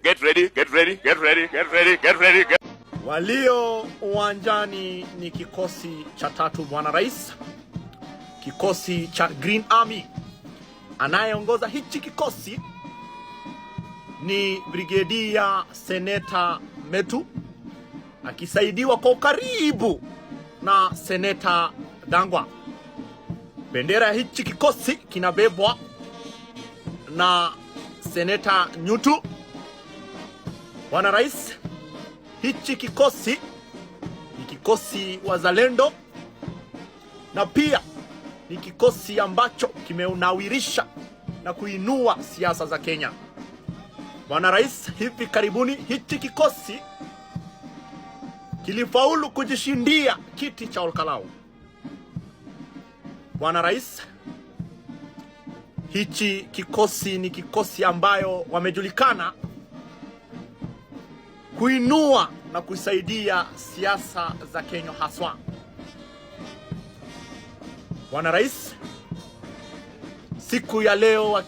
Get ready, get ready, get ready, get ready, get ready, get... Walio uwanjani ni kikosi cha 3 Bwana Rais, kikosi cha Green Army. Anayeongoza hichi kikosi ni Brigedia Seneta Metu, akisaidiwa kwa ukaribu na Seneta Dangwa. Bendera ya hichi kikosi kinabebwa na Seneta Nyutu. Bwana Rais, hichi kikosi ni kikosi wazalendo na pia ni kikosi ambacho kimeunawirisha na kuinua siasa za Kenya. Bwana Rais, hivi karibuni hichi kikosi kilifaulu kujishindia kiti cha Olkalau. Bwana Rais, hichi kikosi ni kikosi ambayo wamejulikana kuinua na kusaidia siasa za Kenya haswa. Bwana Rais, siku ya leo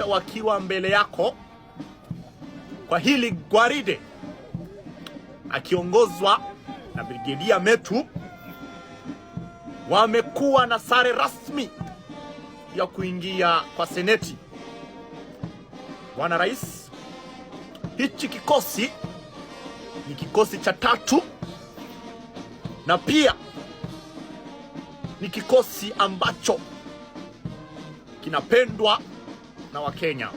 wakiwa mbele yako kwa hili gwaride akiongozwa na Brigedia Metu, wamekuwa na sare rasmi ya kuingia kwa seneti. Bwana Rais, hichi kikosi ni kikosi cha 3 na pia ni kikosi ambacho kinapendwa na Wakenya.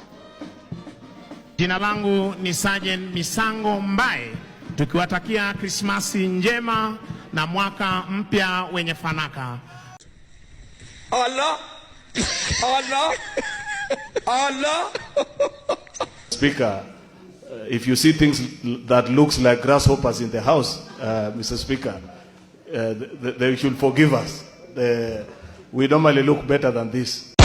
Jina langu ni Sergeant Misango Mbae, tukiwatakia Krismasi njema na mwaka mpya wenye fanaka. Allah Allah Allah. Speaker, if you see things that looks like grasshoppers in the house, Mr. Speaker, they should forgive us. We normally look better than this.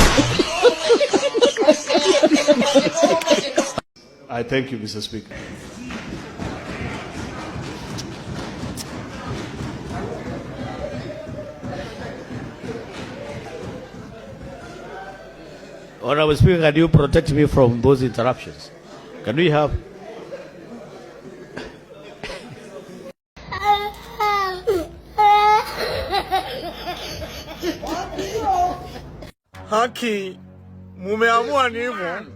I thank you, Mr. Speaker. Honorable Speaker, can you protect me from those interruptions? Can we have... Haki, mumeamua ni hivyo.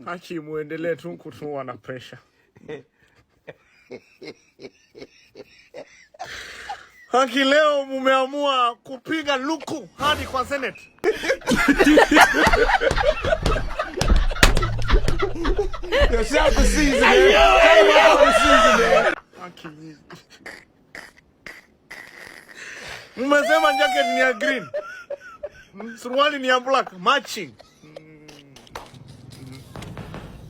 Haki, muendelee tu kutuwa na pressure. Haki, leo mumeamua kupiga luku hadi kwa Senate. Yourself the season. Haki. Mumesema jacket ni ya green, suruali ni ya black, matching.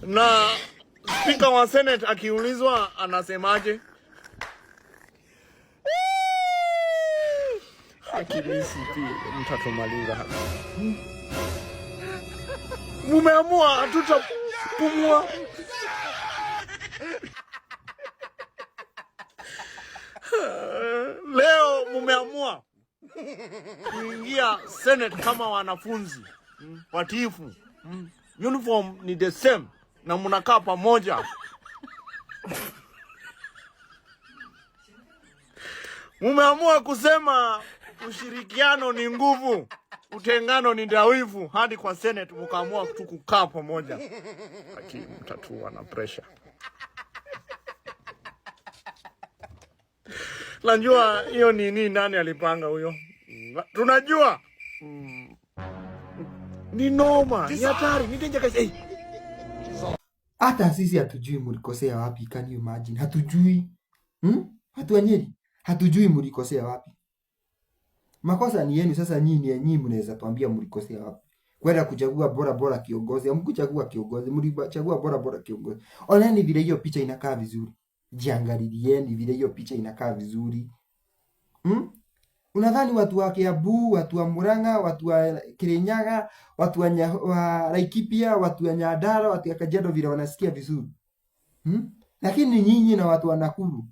Na Speaker wa Senate akiulizwa anasemaje? Akilisi pia mtatumaliza hapa. Mumeamua hatutapumua. Leo mumeamua kuingia Senate kama wanafunzi watiifu. Uniform ni the same na mnakaa pamoja. Mumeamua kusema ushirikiano ni nguvu, utengano ni dhaifu, hadi kwa Senate mkaamua tu kukaa pamoja. Lakini mtatua na pressure. Najua hiyo ni nani alipanga huyo? Tunajua. Ni noma, ni hatari, ni danger guys. Hata sisi hatujui mlikosea wapi, can you imagine? Hatujui. Hatuanyeri. Hatujui mlikosea wapi. Makosa ni yenu, sasa nyinyi mnaweza tuambia mlikosea wapi. Kwenda kuchagua bora kiongozi, hamkuchagua kiongozi, mlichagua bora kiongozi. Oneni vile hiyo picha inakaa vizuri. Jiangalieni vile hiyo picha inakaa vizuri. Unadhani watu wa Kiambu, watu wa Murang'a, watu wa Kirinyaga, watu wa Laikipia, watu wa Nyandarua, watu wa Kajiado vile wanasikia vizuri? Lakini nyinyi na watu wa Nakuru,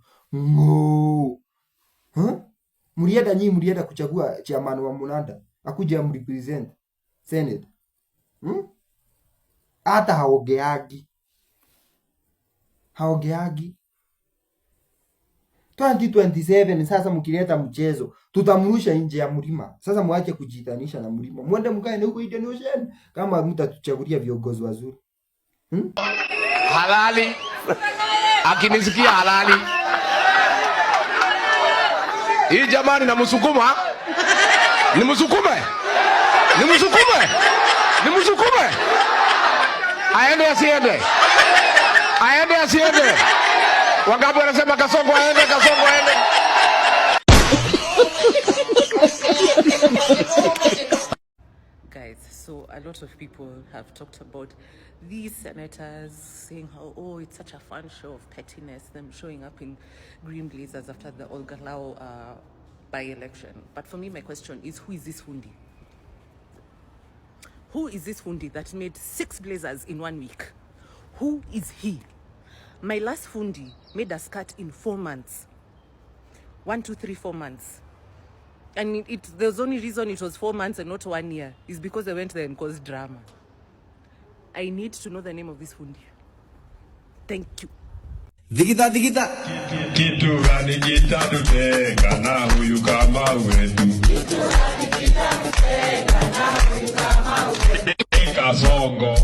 mlienda kuchagua chairman wa Munanda akuja mrepresent Senate. Hata haongeagi. Haongeagi. 2027 sasa mkileta mchezo, tutamrusha nje ya mlima. Sasa muache kujitanisha na mlima. Mwende mkae na huko Indian Ocean kama mtatuchagulia viongozi wazuri. Halali. Akinisikia halali. Hii jamani namsukuma. Nimsukume. Aende asiende. Wangapi wanasema Kasongo aende. Guys, so a lot of people have talked about these senators saying how, oh, it's such a fun show of pettiness, them showing up in green blazers after the Olga Lau by-election. But for me, my question is, who is this Fundi? Who is this Fundi that made 6 blazers in 1 week? Who is he? My last Fundi made a skirt in 4 months. 1, 2, 3, 4 months. And the only reason it was 4 months and not 1 year is because they went there and caused drama. I need to know the name of this Fundi. Thank you. Digita. Kitu gani kitadutenga na huyu kama wetu? Kasongo.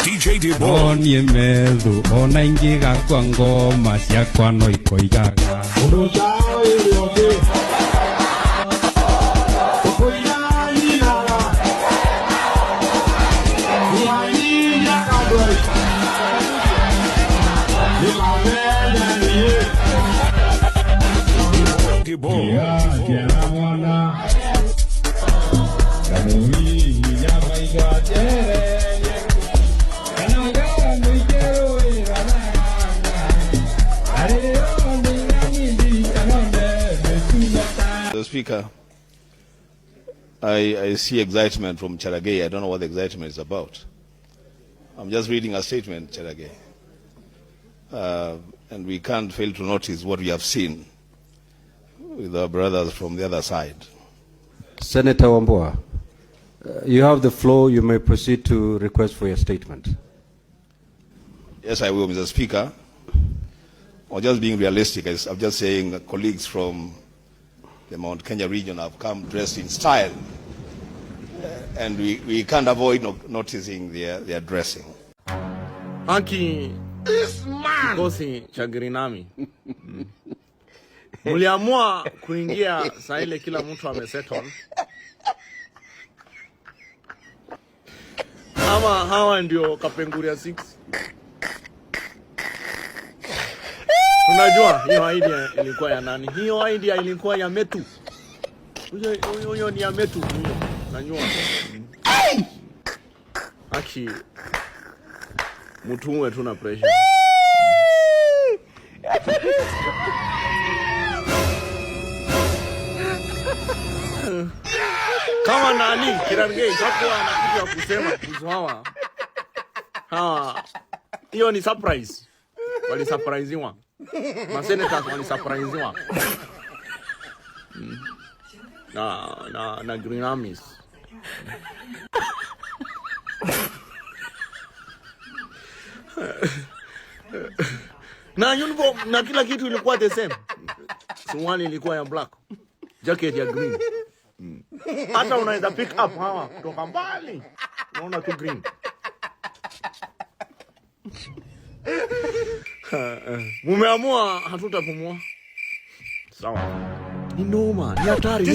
DJ Debo. Oni emedu, ona ingiga kwa ngoma ciakwa no ikoigaga. Speaker, I see excitement from Cherargei. I don't know what the excitement is about. I'm just reading a statement, Cherargei. And we can't fail to notice what we have seen with our brothers from the other side. Senator Wambua, you have the floor. You may proceed to request for your statement. Yes, I will, Mr. Speaker. Or just being realistic, I'm just saying that colleagues from the Mount Kenya region have come dressed in style, and we can't avoid noticing their dressing. Haki kikosi cha Girinami muliamua kuingia saa ile kila mtu amesettle, ama hawa ndio Kapenguria 6? Unajua hiyo idea ilikuwa ya nani? Hiyo idea ilikuwa ya Metu. Huyo ni ya Metu huyo. Unajua. Haki mtu wetu na pressure. Kama nani Cherargei hapo anakuja kusema kuhusu hawa. Hiyo ni surprise. Wali surpriseiwa. Masenators wali surpriseiwa. Na Green Armies. Na uniform na kila kitu ilikuwa the same. Suruali ilikuwa ya black, jacket ya green. Hata unaweza pick up hawa kutoka mbali, unaona tu green. Mumeamua hatutapumua. Sawa. Ni noma, ni hatari.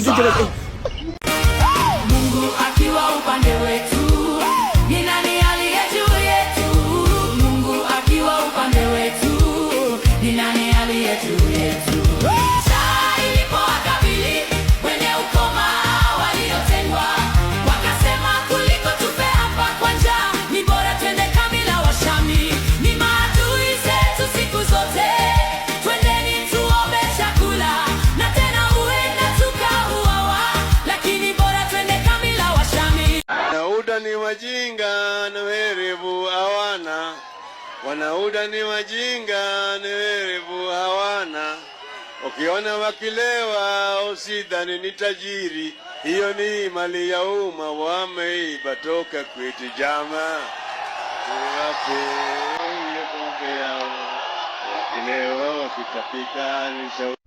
Mungu akiwa upande wetu, ni nani aliye juu yetu? Mungu akiwa upande wetu, ni nani aliye juu yetu? Saa ilipowakabili wenye ukoma waliotengwa, wakasema kuliko tufe hapa kwa njaa, ni bora twende Kamila wa Shami. Ni maadui zetu siku zote, twendeni tuombe chakula, na tena huenda tukauawa, lakini bora twende Kamila wa Shami. Wanauda ni wajinga na werevu hawana. Wanauda ni wajinga na werevu hawana. Ukiona wakilewa usidhani ni tajiri, hiyo ni mali ya umma, wameiba toka kwetu jama. Tuwape ukitapika nisha